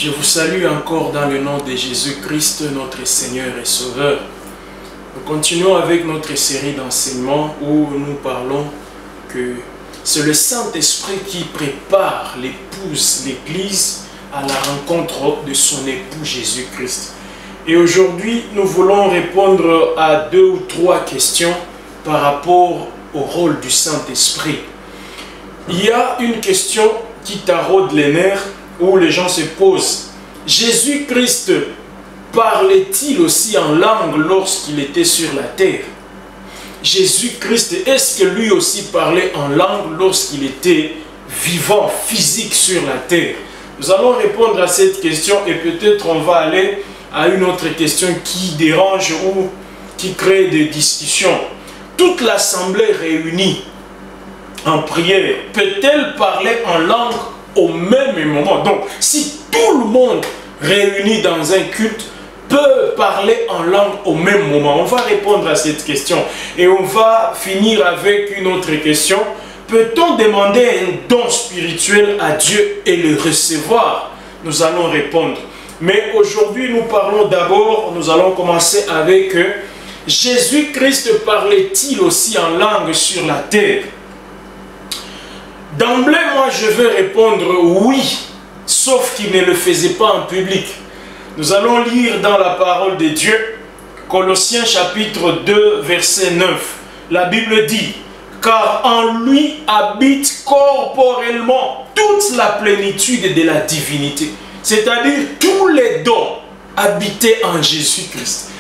Je vous salue encore dans le nom de Jésus-Christ, notre Seigneur et Sauveur. Nous continuons avec notre série d'enseignements où nous parlons que c'est le Saint-Esprit qui prépare l'épouse, l'Église, à la rencontre de son époux Jésus-Christ. Et aujourd'hui, nous voulons répondre à 2 ou 3 questions par rapport au rôle du Saint-Esprit. Il y a une question qui taraude les nerfs, où les gens se posent. Jésus-Christ parlait-il aussi en langue lorsqu'il était sur la terre? Jésus-Christ, est-ce que lui aussi parlait en langue lorsqu'il était vivant, physique sur la terre? Nous allons répondre à cette question et peut-être on va aller à une autre question qui dérange ou qui crée des discussions. Toute l'assemblée réunie en prière peut-elle parler en langue au même moment? Donc, si tout le monde réuni dans un culte peut parler en langue au même moment, on va répondre à cette question. Et on va finir avec une autre question. Peut-on demander un don spirituel à Dieu et le recevoir? Nous allons répondre. Mais aujourd'hui, nous parlons d'abord, nous allons commencer avec Jésus-Christ parlait-il aussi en langue sur la terre? D'emblée, moi, je vais répondre oui, sauf qu'il ne le faisait pas en public. Nous allons lire dans la parole de Dieu, Colossiens chapitre 2, verset 9. La Bible dit, « Car en lui habite corporellement toute la plénitude de la divinité. » C'est-à-dire tous les dons habitaient en Jésus-Christ.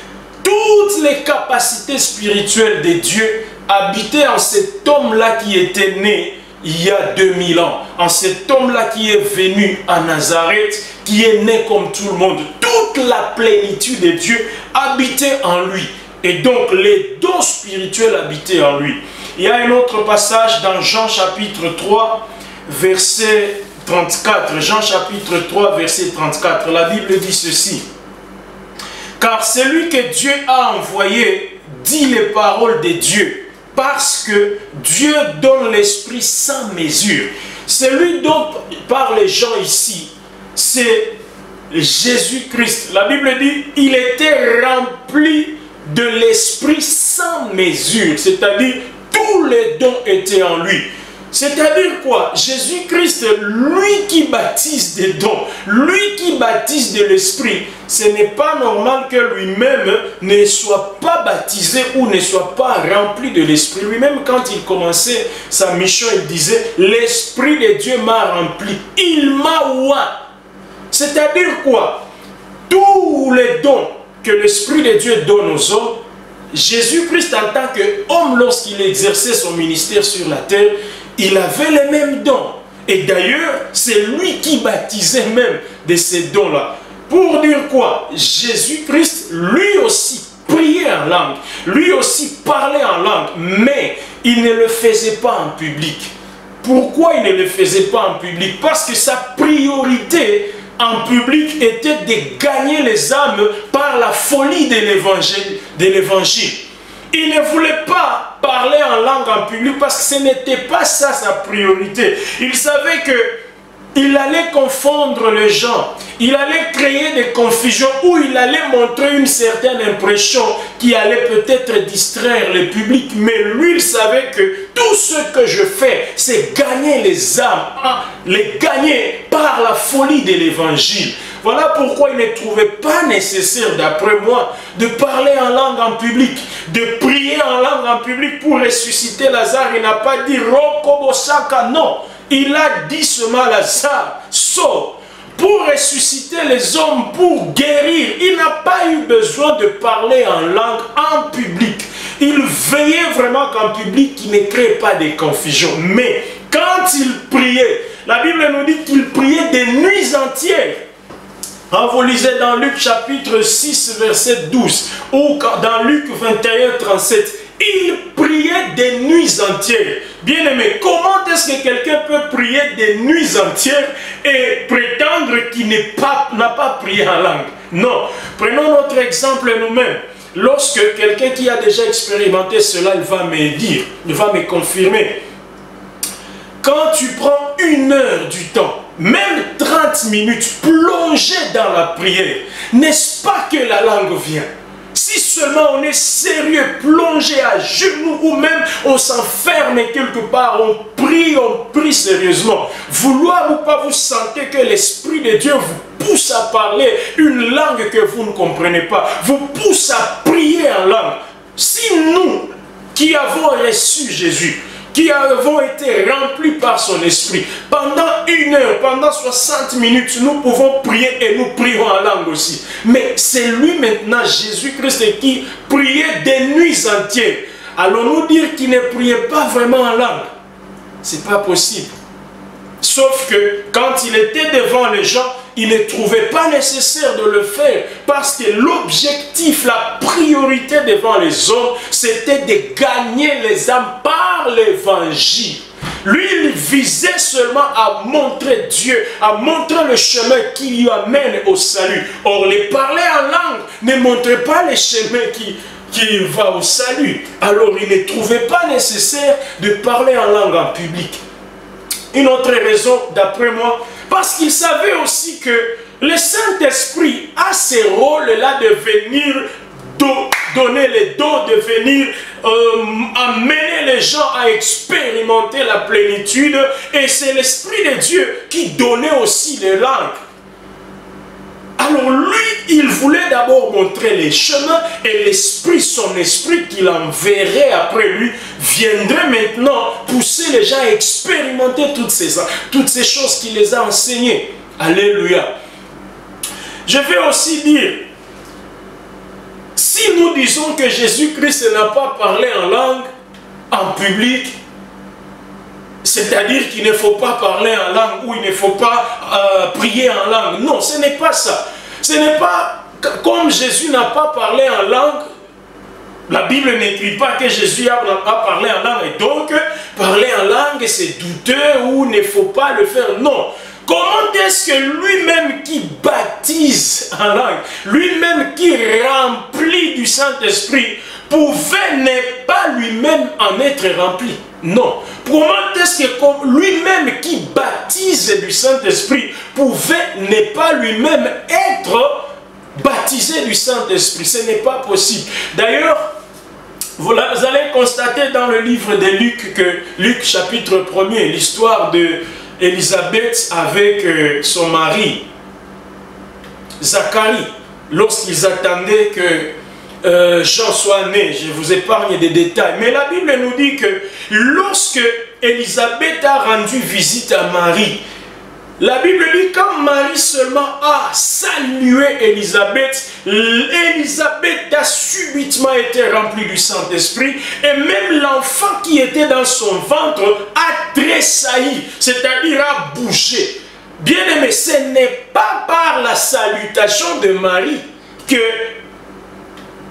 Toutes les capacités spirituelles de Dieu habitaient en cet homme-là qui était né il y a 2000 ans, en cet homme-là qui est venu à Nazareth, qui est né comme tout le monde. Toute la plénitude de Dieu habitait en lui. Et donc les dons spirituels habitaient en lui. Il y a un autre passage dans Jean chapitre 3, verset 34. Jean chapitre 3, verset 34. La Bible dit ceci. « Car celui que Dieu a envoyé dit les paroles de Dieu. Parce que Dieu donne l'Esprit sans mesure. » Celui dont parlent les gens ici, c'est Jésus-Christ. La Bible dit, il était rempli de l'Esprit sans mesure. C'est-à-dire, tous les dons étaient en lui. C'est-à-dire quoi? Jésus-Christ, lui qui baptise des dons, lui qui baptise de l'Esprit, ce n'est pas normal que lui-même ne soit pas baptisé ou ne soit pas rempli de l'Esprit. Lui-même, quand il commençait sa mission, il disait, « L'Esprit de Dieu m'a rempli, il m'a oint. » C'est-à-dire quoi? Tous les dons que l'Esprit de Dieu donne aux hommes, Jésus-Christ en tant qu'homme, lorsqu'il exerçait son ministère sur la terre, il avait les mêmes dons. Et d'ailleurs, c'est lui qui baptisait même de ces dons-là. Pour dire quoi? Jésus-Christ, lui aussi, priait en langue. Lui aussi parlait en langue. Mais il ne le faisait pas en public. Pourquoi il ne le faisait pas en public? Parce que sa priorité en public était de gagner les âmes par la folie de l'évangile. Il ne voulait pas parler en langue en public parce que ce n'était pas ça sa priorité. Il savait qu'il allait confondre les gens. Il allait créer des confusions où il allait montrer une certaine impression qui allait peut-être distraire le public. Mais lui, il savait que tout ce que je fais, c'est gagner les âmes, les gagner par la folie de l'évangile. Voilà pourquoi il ne trouvait pas nécessaire, d'après moi, de parler en langue en public, de prier en langue en public pour ressusciter Lazare. Il n'a pas dit « Rokobosaka », non. Il a dit seulement « Lazare, sors » pour ressusciter les hommes, pour guérir. Il n'a pas eu besoin de parler en langue en public. Il veillait vraiment qu'en public, il ne crée pas de confusion. Mais quand il priait, la Bible nous dit qu'il priait des nuits entières. Quand vous lisez dans Luc chapitre 6, verset 12, ou dans Luc 21, 37, il priait des nuits entières. Bien aimé, comment est-ce que quelqu'un peut prier des nuits entières et prétendre qu'il n'a pas prié en langue? Non. Prenons notre exemple nous-mêmes. Lorsque quelqu'un qui a déjà expérimenté cela, il va me dire, il va me confirmer. Quand tu prends 1 heure du temps même 30 minutes plongé dans la prière, n'est-ce pas que la langue vient? Si seulement on est sérieux, plongé à genoux ou même on s'enferme quelque part, on prie sérieusement. Vouloir ou pas, vous sentez que l'Esprit de Dieu vous pousse à parler une langue que vous ne comprenez pas, vous pousse à prier en langue. Si nous qui avons reçu Jésus, qui avons été remplis par son esprit, pendant 1 heure, pendant 60 minutes, nous pouvons prier et nous prions en langue aussi. Mais c'est lui maintenant, Jésus-Christ, qui priait des nuits entières. Allons-nous dire qu'il ne priait pas vraiment en langue? C'est pas possible. Sauf que quand il était devant les gens, il ne trouvait pas nécessaire de le faire parce que l'objectif, la priorité devant les hommes, c'était de gagner les âmes par l'évangile. Lui, il visait seulement à montrer Dieu, à montrer le chemin qui lui amène au salut. Or, les parler en langue ne montrait pas le chemin qui va au salut. Alors, il ne trouvait pas nécessaire de parler en langue en public. Une autre raison, d'après moi, parce qu'il savait aussi que le Saint-Esprit a ce rôle-là de venir donner les dons, de venir amener les gens à expérimenter la plénitude. Et c'est l'Esprit de Dieu qui donnait aussi les langues. Alors lui, il voulait d'abord montrer les chemins et l'Esprit, son Esprit qu'il enverrait après lui, viendrait maintenant pousser les gens à expérimenter toutes ces choses qu'il les a enseignées. Alléluia. Je vais aussi dire, si nous disons que Jésus-Christ n'a pas parlé en langue, en public, c'est-à-dire qu'il ne faut pas parler en langue ou il ne faut pas prier en langue. Non, ce n'est pas ça. Ce n'est pas comme Jésus n'a pas parlé en langue. La Bible n'écrit pas que Jésus n'a pas parlé en langue. Et donc, parler en langue, c'est douteux ou il ne faut pas le faire. Non. Comment est-ce que lui-même qui baptise en langue, lui-même qui remplit du Saint-Esprit, pouvait ne pas lui-même en être rempli? Non. Comment est-ce que lui-même qui baptise du Saint-Esprit pouvait ne pas lui-même être baptisé du Saint-Esprit? Ce n'est pas possible. D'ailleurs, vous allez constater dans le livre de Luc, que Luc chapitre 1er, l'histoire d'Élisabeth avec son mari, Zacharie, lorsqu'ils attendaient que Jean soit né. Je vous épargne des détails. Mais la Bible nous dit que lorsque Élisabeth a rendu visite à Marie, la Bible dit quand Marie seulement a salué Élisabeth, Élisabeth a subitement été remplie du Saint-Esprit et même l'enfant qui était dans son ventre a tressailli, c'est-à-dire a bougé. Bien aimé, ce n'est pas par la salutation de Marie que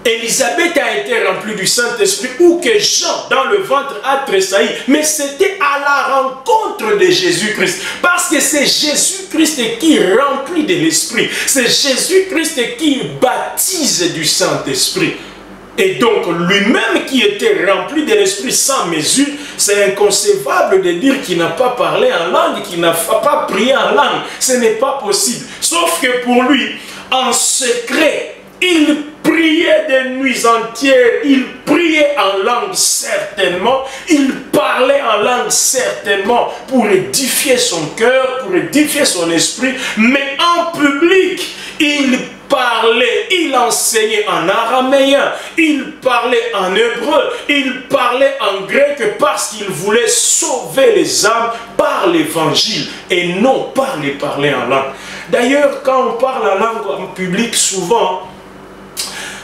Élisabeth a été remplie du Saint-Esprit ou que Jean dans le ventre a tressailli, mais c'était à la rencontre de Jésus-Christ, parce que c'est Jésus-Christ qui remplit de l'Esprit, c'est Jésus-Christ qui baptise du Saint-Esprit. Et donc lui-même qui était rempli de l'Esprit sans mesure, c'est inconcevable de dire qu'il n'a pas parlé en langue, qu'il n'a pas prié en langue. Ce n'est pas possible. Sauf que pour lui, en secret, il priait des nuits entières, il priait en langue certainement, il parlait en langue certainement pour édifier son cœur, pour édifier son esprit, mais en public, il parlait, il enseignait en araméen, il parlait en hébreu, il parlait en grec parce qu'il voulait sauver les âmes par l'évangile et non par les parler en langue. D'ailleurs, quand on parle en langue en public, souvent,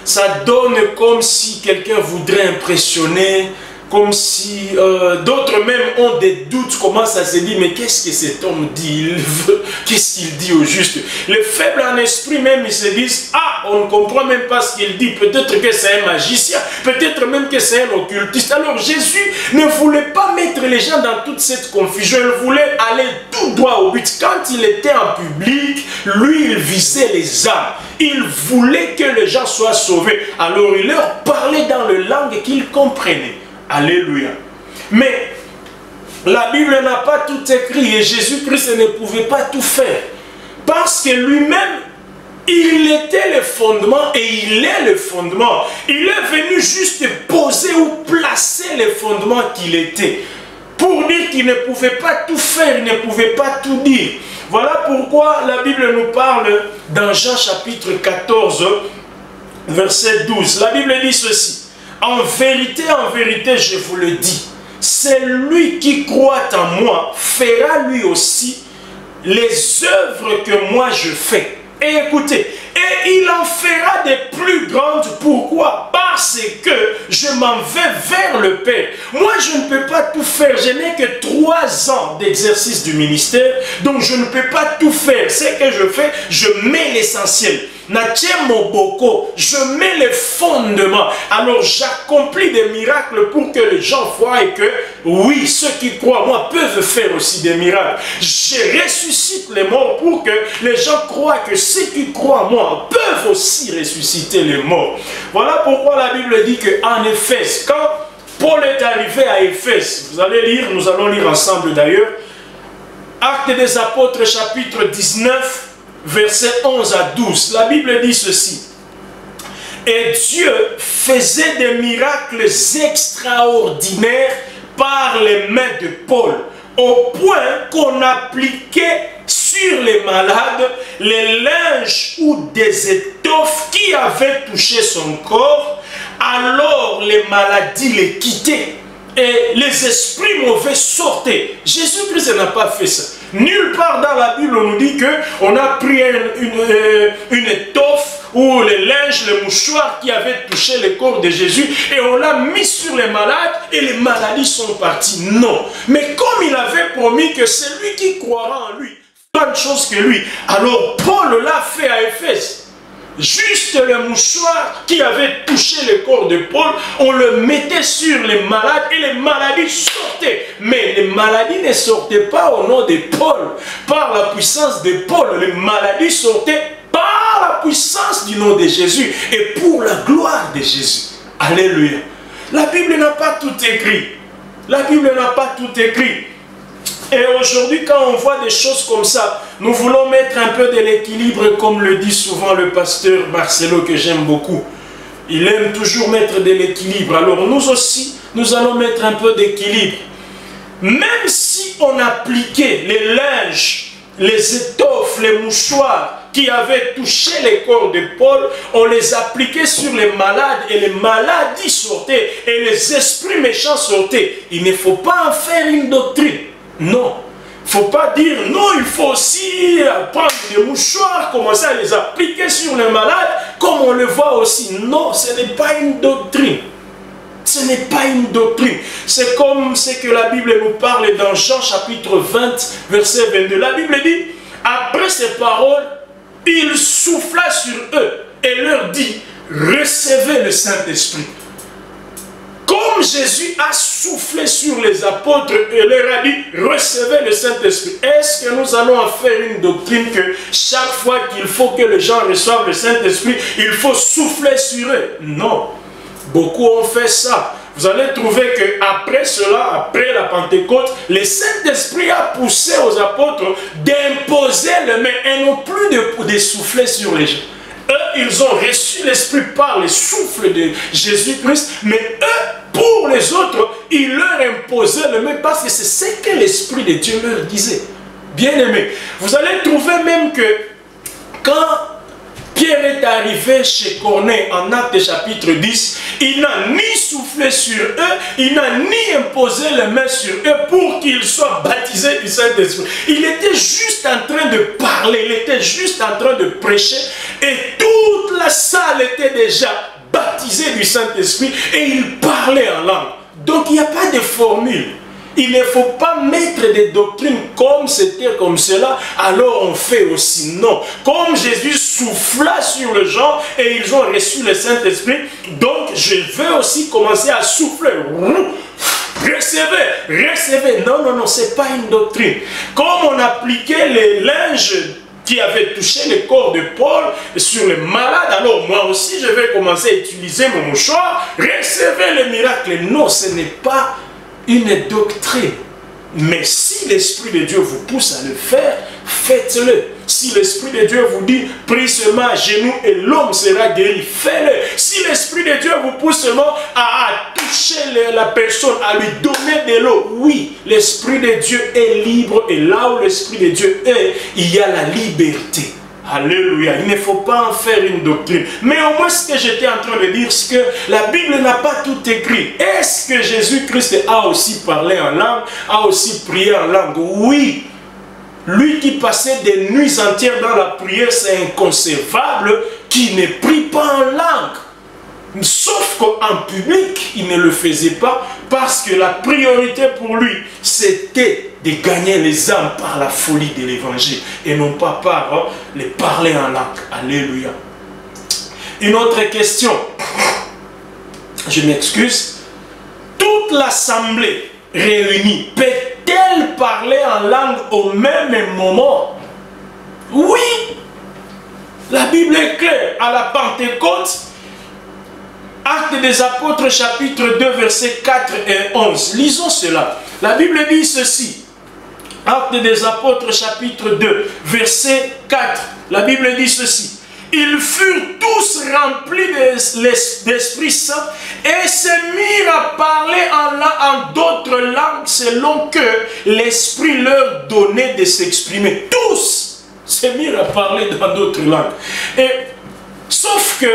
ça donne comme si quelqu'un voudrait impressionner, comme si d'autres même ont des doutes, commencent à se dire, mais qu'est-ce que cet homme dit? Qu'est-ce qu'il dit au juste? Les faibles en esprit même, ils se disent, ah, on ne comprend même pas ce qu'il dit, peut-être que c'est un magicien, peut-être même que c'est un occultiste. Alors Jésus ne voulait pas mettre les gens dans toute cette confusion, il voulait aller tout droit au but. Quand il était en public, lui, il visait les âmes. Il voulait que les gens soient sauvés. Alors il leur parlait dans la langue qu'ils comprenaient. Alléluia. Mais la Bible n'a pas tout écrit et Jésus-Christ ne pouvait pas tout faire. Parce que lui-même, il était le fondement et il est le fondement. Il est venu juste poser ou placer le fondement qu'il était. Pour dire qu'il ne pouvait pas tout faire, il ne pouvait pas tout dire. Voilà pourquoi la Bible nous parle dans Jean chapitre 14, verset 12. La Bible dit ceci. En vérité, je vous le dis, celui qui croit en moi fera lui aussi les œuvres que moi je fais. Et écoutez, et il en fera des plus grandes. Pourquoi? Parce que je m'en vais vers le Père. Moi, je ne peux pas tout faire. Je n'ai que 3 ans d'exercice du ministère, donc je ne peux pas tout faire. Ce que je fais, je mets l'essentiel. Je mets les fondements. Alors j'accomplis des miracles pour que les gens voient et que, oui, ceux qui croient en moi peuvent faire aussi des miracles. Je ressuscite les morts pour que les gens croient que ceux qui croient en moi peuvent aussi ressusciter les morts. Voilà pourquoi la Bible dit qu'en Éphèse, quand Paul est arrivé à Éphèse, vous allez lire, nous allons lire ensemble d'ailleurs, Actes des Apôtres chapitre 19, versets 11 à 12, la Bible dit ceci. Et Dieu faisait des miracles extraordinaires par les mains de Paul, au point qu'on appliquait sur les malades les linges ou des étoffes qui avaient touché son corps. Alors les maladies les quittaient et les esprits mauvais sortaient. Jésus-Christ n'a pas fait ça. Nulle part dans la Bible on nous dit qu'on a pris une étoffe ou les linges, les mouchoirs qui avaient touché le corps de Jésus et on l'a mis sur les malades et les maladies sont parties. Non. Mais comme il avait promis que celui qui croira en lui fera une chose que lui, alors Paul l'a fait à Éphèse. Juste le mouchoir qui avait touché le corps de Paul, on le mettait sur les malades et les maladies sortaient. Mais les maladies ne sortaient pas au nom de Paul. Par la puissance de Paul, les maladies sortaient par la puissance du nom de Jésus et pour la gloire de Jésus. Alléluia. La Bible n'a pas tout écrit. La Bible n'a pas tout écrit. Et aujourd'hui, quand on voit des choses comme ça, nous voulons mettre un peu de l'équilibre, comme le dit souvent le pasteur Marcelo, que j'aime beaucoup. Il aime toujours mettre de l'équilibre. Alors nous aussi, nous allons mettre un peu d'équilibre. Même si on appliquait les linges, les étoffes, les mouchoirs qui avaient touché les corps de Paul, on les appliquait sur les malades et les maladies sortaient et les esprits méchants sortaient. Il ne faut pas en faire une doctrine. Non, il ne faut pas dire non, il faut aussi prendre des mouchoirs, commencer à les appliquer sur les malades, comme on le voit aussi. Non, ce n'est pas une doctrine. Ce n'est pas une doctrine. C'est comme ce que la Bible nous parle dans Jean chapitre 20, verset 22. La Bible dit, après ces paroles, il souffla sur eux et leur dit, recevez le Saint-Esprit. Comme Jésus a soufflé sur les apôtres et leur a dit, recevez le Saint-Esprit. Est-ce que nous allons en faire une doctrine que chaque fois qu'il faut que les gens reçoivent le Saint-Esprit, il faut souffler sur eux? Non. Beaucoup ont fait ça. Vous allez trouver qu'après cela, après la Pentecôte, le Saint-Esprit a poussé aux apôtres d'imposer les mains et non plus de souffler sur les gens. Eux, ils ont reçu l'Esprit par le souffle de Jésus-Christ, mais eux, pour les autres, il leur imposait le même parce que c'est ce que l'Esprit de Dieu leur disait. Bien-aimés, vous allez trouver même que quand Pierre est arrivé chez Corneille en Actes chapitre 10, il n'a ni soufflé sur eux, il n'a ni imposé les mains sur eux pour qu'ils soient baptisés du Saint-Esprit. Il était juste en train de parler, il était juste en train de prêcher et toute la salle était déjà baptisée du Saint-Esprit et il parlait en langue. Donc il n'y a pas de formule. Il ne faut pas mettre des doctrines comme c'était comme cela, alors on fait aussi. Non. Comme Jésus souffla sur les gens et ils ont reçu le Saint-Esprit, donc je veux aussi commencer à souffler. Recevez, recevez. Non, non, non, ce n'est pas une doctrine. Comme on appliquait les linges qui avaient touché le corps de Paul sur les malades, alors moi aussi je vais commencer à utiliser mon mouchoir. Recevez le miracle. Non, ce n'est pas une doctrine. Mais si l'Esprit de Dieu vous pousse à le faire, faites-le. Si l'Esprit de Dieu vous dit, prie seulement à genoux et l'homme sera guéri, faites-le. Si l'Esprit de Dieu vous pousse seulement à toucher la personne, à lui donner de l'eau, oui, l'Esprit de Dieu est libre et là où l'Esprit de Dieu est, il y a la liberté. Alléluia. Il ne faut pas en faire une doctrine. Mais au moins ce que j'étais en train de dire, c'est que la Bible n'a pas tout écrit. Est-ce que Jésus-Christ a aussi parlé en langue, a aussi prié en langue? Oui. Lui qui passait des nuits entières dans la prière, c'est inconcevable qu'il ne prie pas en langue. Sauf qu'en public, il ne le faisait pas parce que la priorité pour lui, c'était de gagner les âmes par la folie de l'évangile et non pas par les parler en langue. Alléluia. Une autre question. Je m'excuse. Toute l'assemblée réunie peut-elle parler en langue au même moment? Oui. La Bible est claire. À la Pentecôte, Actes des Apôtres, chapitre 2, versets 4 et 11. Lisons cela. La Bible dit ceci. Actes des Apôtres, chapitre 2, verset 4. La Bible dit ceci. Ils furent tous remplis d'Esprit Saint et se mirent à parler en d'autres langues selon que l'Esprit leur donnait de s'exprimer. Tous se mirent à parler dans d'autres langues. Et, sauf que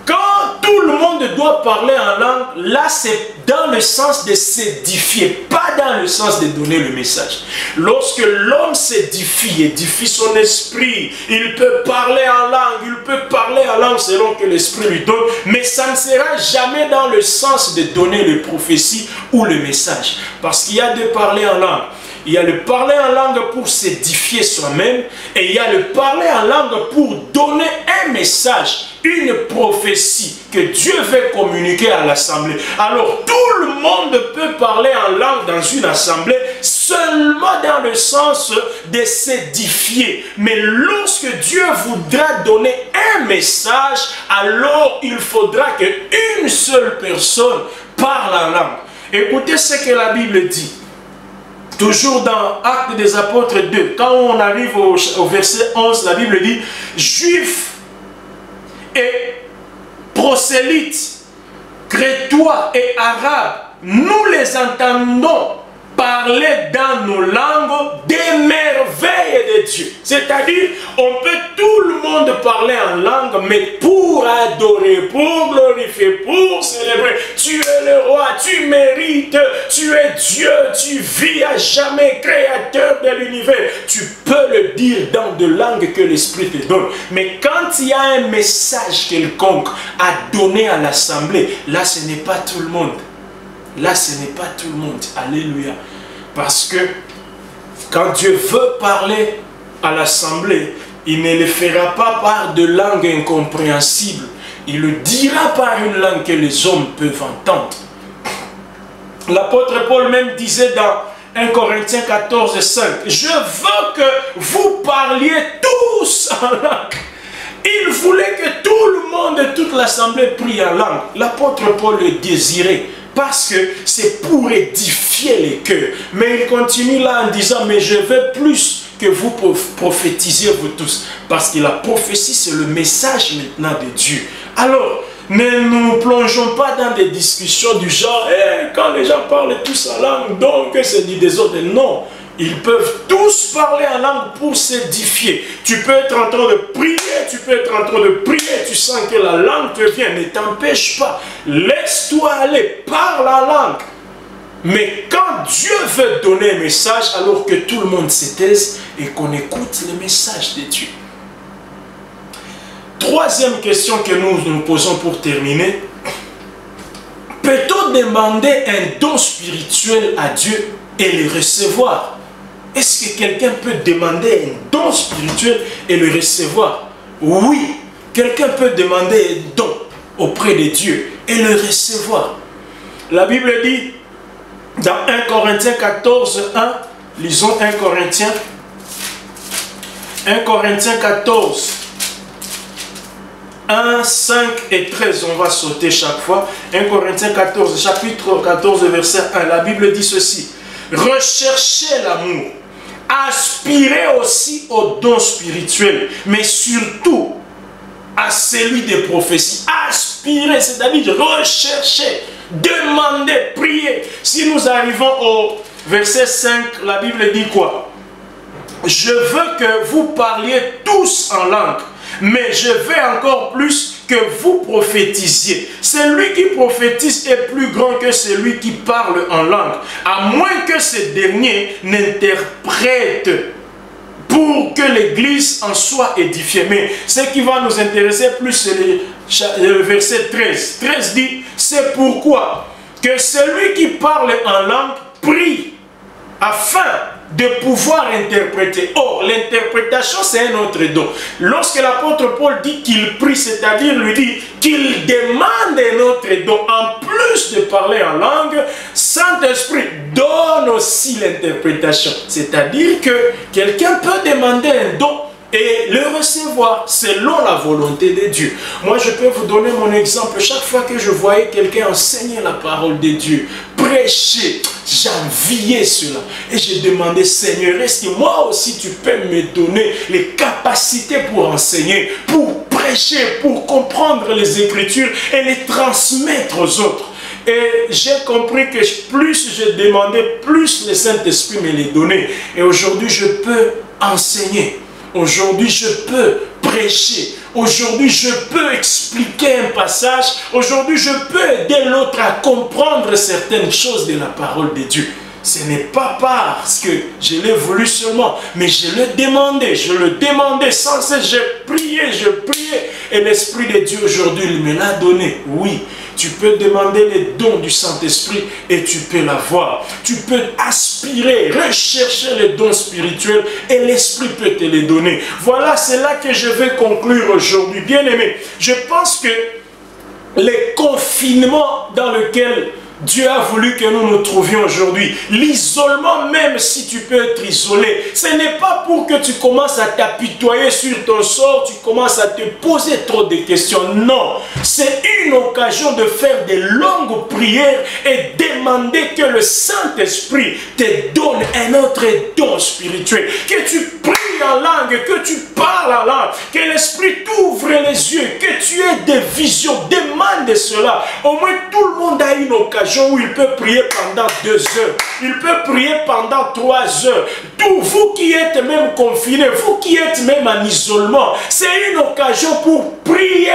quand tout le monde doit parler en langue, là c'est dans le sens de s'édifier, pas dans le sens de donner le message. Lorsque l'homme s'édifie, édifie son esprit, il peut parler en langue, il peut parler en langue selon que l'esprit lui donne, mais ça ne sera jamais dans le sens de donner les prophéties ou le message. Parce qu'il y a de parler en langue. Il y a le parler en langue pour s'édifier soi-même et il y a le parler en langue pour donner un message, une prophétie que Dieu veut communiquer à l'assemblée. Alors tout le monde peut parler en langue dans une assemblée seulement dans le sens de s'édifier. Mais lorsque Dieu voudra donner un message, alors il faudra qu'une seule personne parle en langue. Écoutez ce que la Bible dit. Toujours dans Actes des Apôtres 2, quand on arrive au verset 11, la Bible dit « Juifs et prosélytes, crétois et arabes, nous les entendons parler dans nos langues des merveilles de Dieu. » C'est-à-dire, on peut tout le monde parler en langue, mais pour adorer, pour glorifier, pour célébrer. Tu es le roi, tu mérites, tu es Dieu, tu vis à jamais, créateur de l'univers. Tu peux le dire dans de langues que l'Esprit te donne. Mais quand il y a un message quelconque à donner à l'assemblée, là ce n'est pas tout le monde. Là, ce n'est pas tout le monde. Alléluia. Parce que quand Dieu veut parler à l'assemblée, il ne le fera pas par de langues incompréhensibles. Il le dira par une langue que les hommes peuvent entendre. L'apôtre Paul même disait dans 1 Corinthiens 14, 5, « Je veux que vous parliez tous en langue. » Il voulait que tout le monde, toute l'assemblée prie en langue. L'apôtre Paul le désirait. Parce que c'est pour édifier les cœurs. Mais il continue là en disant, mais je veux plus que vous prophétisiez vous tous. Parce que la prophétie, c'est le message maintenant de Dieu. Alors, ne nous plongeons pas dans des discussions du genre, quand les gens parlent tous en langue, donc c'est du désordre. Non. Ils peuvent tous parler en langue pour s'édifier. Tu peux être en train de prier, tu peux être en train de prier, tu sens que la langue te vient, ne t'empêche pas. Laisse-toi aller, parle en langue. Mais quand Dieu veut donner un message, alors que tout le monde se taise et qu'on écoute le message de Dieu. Troisième question que nous nous posons pour terminer. Peut-on demander un don spirituel à Dieu et le recevoir? Est-ce que quelqu'un peut demander un don spirituel et le recevoir? Oui, quelqu'un peut demander un don auprès de Dieu et le recevoir. La Bible dit dans 1 Corinthiens 14, 1, lisons 1 Corinthiens 14, 1, 5 et 13, on va sauter chaque fois. 1 Corinthiens 14, chapitre 14, verset 1, la Bible dit ceci. recherchez l'amour, aspirez aussi aux dons spirituels, mais surtout à celui des prophéties. Aspirez, c'est-à-dire recherchez, demandez, priez. Si nous arrivons au verset 5, la Bible dit quoi? Je veux que vous parliez tous en langue, mais je veux encore plus que vous prophétisiez. Celui qui prophétise est plus grand que celui qui parle en langue, à moins que ce dernier n'interprète pour que l'Église en soit édifiée. Mais ce qui va nous intéresser plus, c'est le verset 13. 13 dit, c'est pourquoi que celui qui parle en langue prie afin de pouvoir interpréter. Or, l'interprétation, c'est un autre don. Lorsque l'apôtre Paul dit qu'il prie, c'est-à-dire lui dit qu'il demande un autre don, en plus de parler en langue, Saint-Esprit donne aussi l'interprétation. C'est-à-dire que quelqu'un peut demander un don et le recevoir selon la volonté de Dieu. Moi, je peux vous donner mon exemple. Chaque fois que je voyais quelqu'un enseigner la parole de Dieu, prêcher, j'enviais cela. Et je demandais, Seigneur, est-ce que moi aussi tu peux me donner les capacités pour enseigner, pour prêcher, pour comprendre les Écritures et les transmettre aux autres? Et j'ai compris que plus je demandais, plus le Saint-Esprit me les donnait. Et aujourd'hui, je peux enseigner. Aujourd'hui, je peux prêcher. Aujourd'hui, je peux expliquer un passage. Aujourd'hui, je peux aider l'autre à comprendre certaines choses de la parole de Dieu. Ce n'est pas parce que je l'ai voulu seulement, mais je le demandais sans cesse. Je priais. Et l'Esprit de Dieu aujourd'hui, il me l'a donné. Oui. Tu peux demander les dons du Saint-Esprit et tu peux l'avoir. Tu peux aspirer, rechercher les dons spirituels et l'Esprit peut te les donner. Voilà, c'est là que je vais conclure aujourd'hui. Bien-aimés, je pense que les confinements dans lesquels Dieu a voulu que nous nous trouvions aujourd'hui, l'isolement, même si tu peux être isolé, ce n'est pas pour que tu commences à t'apitoyer sur ton sort, tu commences à te poser trop de questions. Non, c'est une occasion de faire des longues prières et demander que le Saint-Esprit te donne un autre don spirituel. Que tu pries en langue, que tu parles en langue, que l'Esprit t'ouvre les yeux, que tu aies des visions. Demande cela. Au moins tout le monde a une occasion où il peut prier pendant 2 heures. Il peut prier pendant 3 heures. Tout vous qui êtes même confinés, vous qui êtes même en isolement, c'est une occasion pour prier,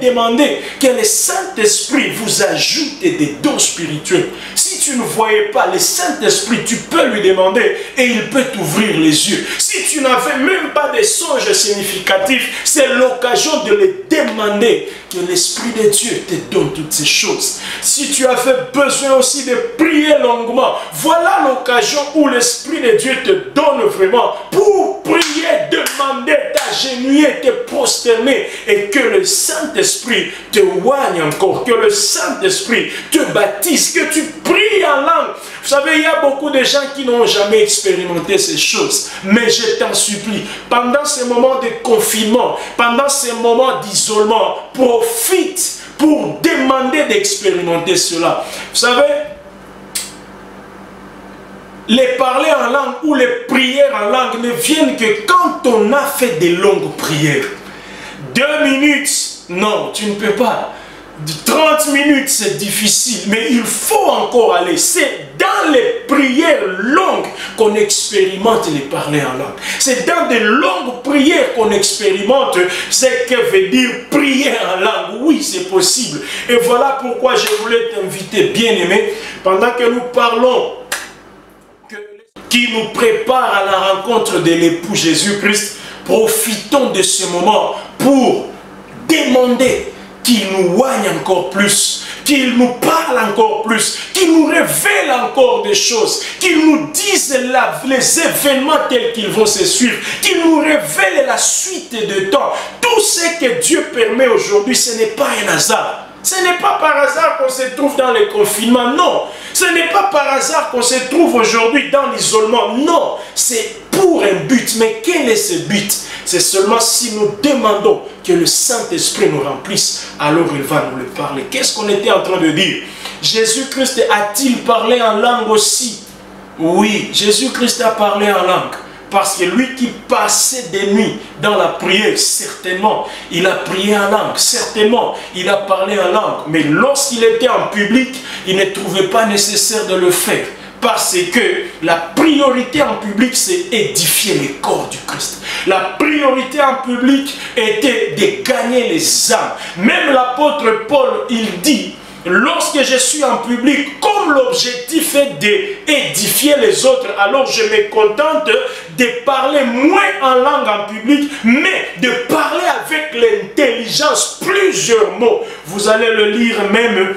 demander que le Saint-Esprit vous ajoute des dons spirituels. Si tu ne voyais pas le Saint-Esprit, tu peux lui demander et il peut t'ouvrir les yeux. Si tu n'avais même pas de songes significatifs, c'est l'occasion de le demander, que l'Esprit de Dieu te donne toutes ces choses. Si tu avais besoin aussi de prier longuement, voilà l'occasion où l'Esprit de Dieu te donne vraiment pour prier, demander, t'agenouiller, te prosterner et que le Saint-Esprit te oigne encore, que le Saint-Esprit te baptise, que tu pries en langue. Vous savez, il y a beaucoup de gens qui n'ont jamais expérimenté ces choses. Mais je t'en supplie, pendant ces moments de confinement, pendant ces moments d'isolement, profite pour demander d'expérimenter cela. Vous savez, les parler en langue ou les prières en langue ne viennent que quand on a fait des longues prières. 2 minutes, non, tu ne peux pas. 30 minutes, c'est difficile, mais il faut encore aller. C'est dans les prières longues qu'on expérimente les parler en langue. C'est dans des longues prières qu'on expérimente ce que veut dire prier en langue. Oui, c'est possible. Et voilà pourquoi je voulais t'inviter, bien-aimé, pendant que nous parlons, qui nous prépare à la rencontre de l'époux Jésus-Christ, profitons de ce moment pour demander qu'il nous oigne encore plus, qu'il nous parle encore plus, qu'il nous révèle encore des choses, qu'il nous dise les événements tels qu'ils vont se suivre, qu'il nous révèle la suite de temps. Tout ce que Dieu permet aujourd'hui, ce n'est pas un hasard. Ce n'est pas par hasard qu'on se trouve dans le confinement, non. Ce n'est pas par hasard qu'on se trouve aujourd'hui dans l'isolement, non. C'est pour un but, mais quel est ce but? C'est seulement si nous demandons que le Saint-Esprit nous remplisse, alors il va nous le parler. Qu'est-ce qu'on était en train de dire? Jésus-Christ a-t-il parlé en langue aussi Oui, Jésus-Christ a parlé en langue. Parce que lui qui passait des nuits dans la prière, certainement, il a prié en langue. Certainement, il a parlé en langue. Mais lorsqu'il était en public, il ne trouvait pas nécessaire de le faire. Parce que la priorité en public, c'est édifier le corps du Christ. La priorité en public était de gagner les âmes. Même l'apôtre Paul, il dit, lorsque je suis en public, comme l'objectif est d'édifier les autres, alors je me contente de parler moins en langue en public, mais de parler avec l'intelligence, plusieurs mots. Vous allez le lire même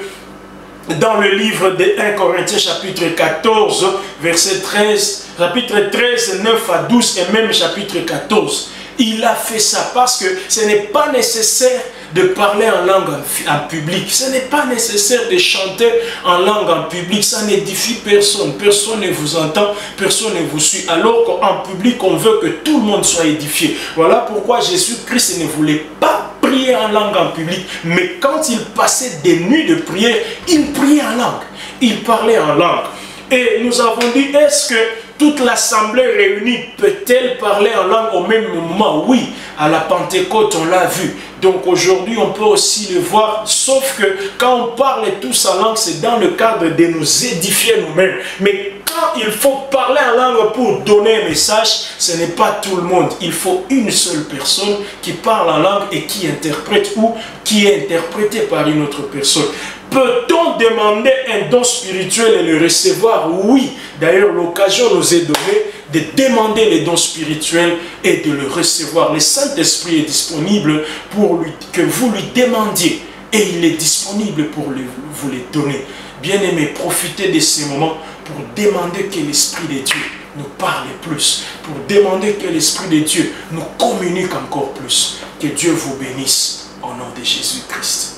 dans le livre de 1 Corinthiens chapitre 14, verset 13, chapitre 13, 9 à 12 et même chapitre 14. Il a fait ça parce que ce n'est pas nécessaire de parler en langue en public. Ce n'est pas nécessaire de chanter en langue en public. Ça n'édifie personne. Personne ne vous entend, personne ne vous suit. Alors qu'en public, on veut que tout le monde soit édifié. Voilà pourquoi Jésus-Christ ne voulait pas prier en langue en public. Mais quand il passait des nuits de prière, il priait en langue. Il parlait en langue. Et nous avons dit, est-ce que toute l'assemblée réunie peut-elle parler en langue au même moment? Oui, à la Pentecôte, on l'a vu. Donc aujourd'hui, on peut aussi le voir, sauf que quand on parle tous en langue, c'est dans le cadre de nous édifier nous-mêmes. Mais quand il faut parler en langue pour donner un message, ce n'est pas tout le monde. Il faut une seule personne qui parle en langue et qui interprète ou qui est interprétée par une autre personne. Peut-on demander un don spirituel et le recevoir? Oui. D'ailleurs, l'occasion nous est donnée de demander les dons spirituels et de le recevoir. Le Saint-Esprit est disponible pour que vous lui demandiez. Et il est disponible pour vous les donner. Bien-aimés, profitez de ces moments pour demander que l'Esprit de Dieu nous parle plus. Pour demander que l'Esprit de Dieu nous communique encore plus. Que Dieu vous bénisse au nom de Jésus-Christ.